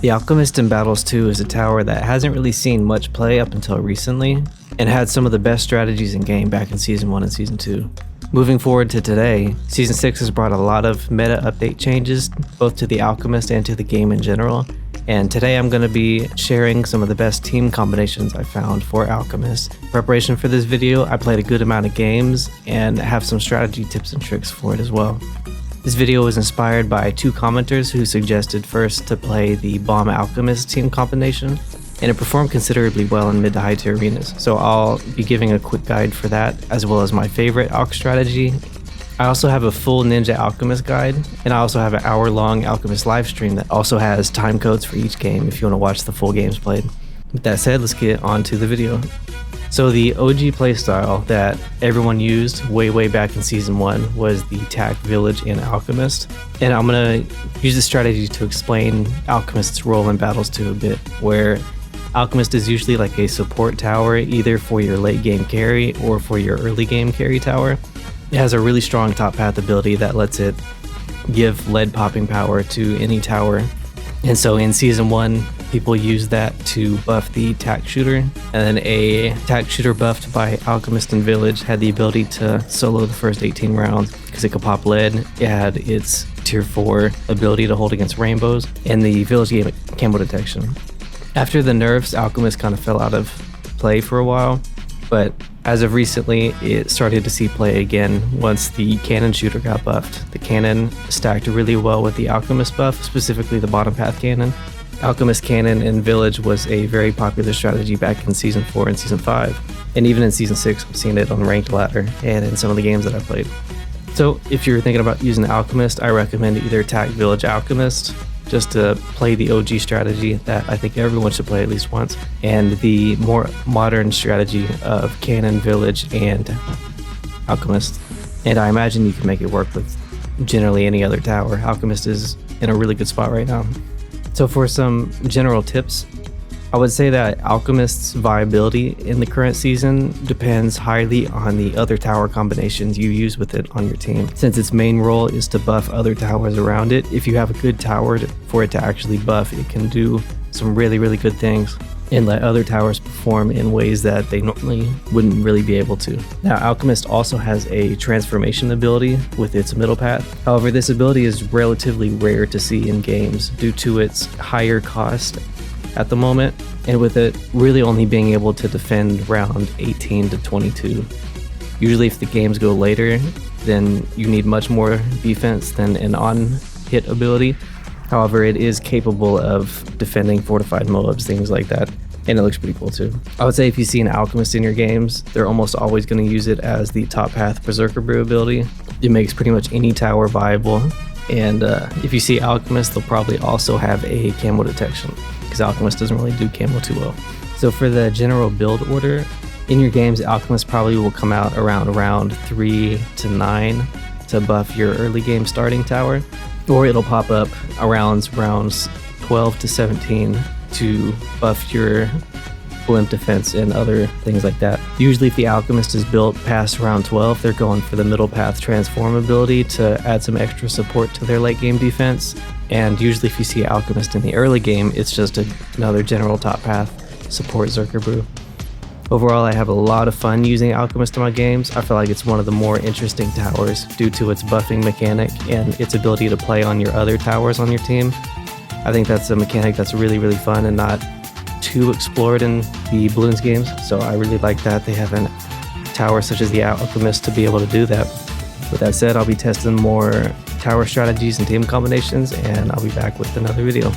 The Alchemist in Battles 2 is a tower that hasn't really seen much play up until recently, and had some of the best strategies in game back in Season 1 and Season 2. Moving forward to today, Season 6 has brought a lot of meta update changes, both to the Alchemist and to the game in general, and today I'm going to be sharing some of the best team combinations I found for Alchemist. In preparation for this video, I played a good amount of games, and have some strategy tips and tricks for it as well. This video was inspired by two commenters who suggested first to play the Bomb Alchemist team combination, and it performed considerably well in mid to high tier arenas, so I'll be giving a quick guide for that, as well as my favorite Alch strategy. I also have a full Ninja Alchemist guide, and I also have an hour-long Alchemist live stream that also has time codes for each game if you want to watch the full games played. With that said, let's get on to the video. So the OG playstyle that everyone used way back in Season 1 was the Tack, Village, and Alchemist. And I'm going to use this strategy to explain Alchemist's role in Battles 2 a bit, where Alchemist is usually like a support tower, either for your late game carry or for your early game carry tower. It has a really strong top path ability that lets it give lead popping power to any tower. And so in Season 1, people used that to buff the Tack shooter, and then a Tack shooter buffed by Alchemist and Village had the ability to solo the first 18 rounds because it could pop lead. It had its tier 4 ability to hold against rainbows, and the Village gave it camo detection. After the nerfs, Alchemist kind of fell out of play for a while, but as of recently, it started to see play again once the cannon shooter got buffed. The cannon stacked really well with the Alchemist buff, specifically the bottom path cannon. Alchemist cannon in Village was a very popular strategy back in Season 4 and Season 5, and even in Season 6 I've seen it on Ranked Ladder and in some of the games that I played. So if you're thinking about using Alchemist, I recommend either Tack, Village, Alchemist, just to play the OG strategy that I think everyone should play at least once, and the more modern strategy of Cannon, Village, and Alchemist. And I imagine you can make it work with generally any other tower. Alchemist is in a really good spot right now. So for some general tips, I would say that Alchemist's viability in the current season depends highly on the other tower combinations you use with it on your team. Since its main role is to buff other towers around it, if you have a good tower for it to actually buff, it can do some really good things and let other towers perform in ways that they normally wouldn't really be able to. Now, Alchemist also has a transformation ability with its middle path. However, this ability is relatively rare to see in games due to its higher cost at the moment, and with it really only being able to defend round 18 to 22. Usually if the games go later, then you need much more defense than an on-hit ability. However, it is capable of defending fortified mobs, things like that, and it looks pretty cool too. I would say if you see an Alchemist in your games, they're almost always going to use it as the top path Berserker Brew ability. It makes pretty much any tower viable, and if you see Alchemist, they'll probably also have a camo detection, because Alchemist doesn't really do camo too well. So for the general build order, in your games, Alchemist probably will come out around round 3 to 9 to buff your early game starting tower, or it'll pop up around rounds 12 to 17 to buff your blimp defense and other things like that. Usually if the Alchemist is built past round 12, they're going for the middle path transform ability to add some extra support to their late game defense. And usually if you see Alchemist in the early game, it's just another general top path support Zerker Brew. Overall, I have a lot of fun using Alchemist in my games. I feel like it's one of the more interesting towers due to its buffing mechanic and its ability to play on your other towers on your team. I think that's a mechanic that's really fun and not too explored in the Bloons games, so I really like that they have a tower such as the Alchemist to be able to do that. With that said, I'll be testing more tower strategies and team combinations, and I'll be back with another video.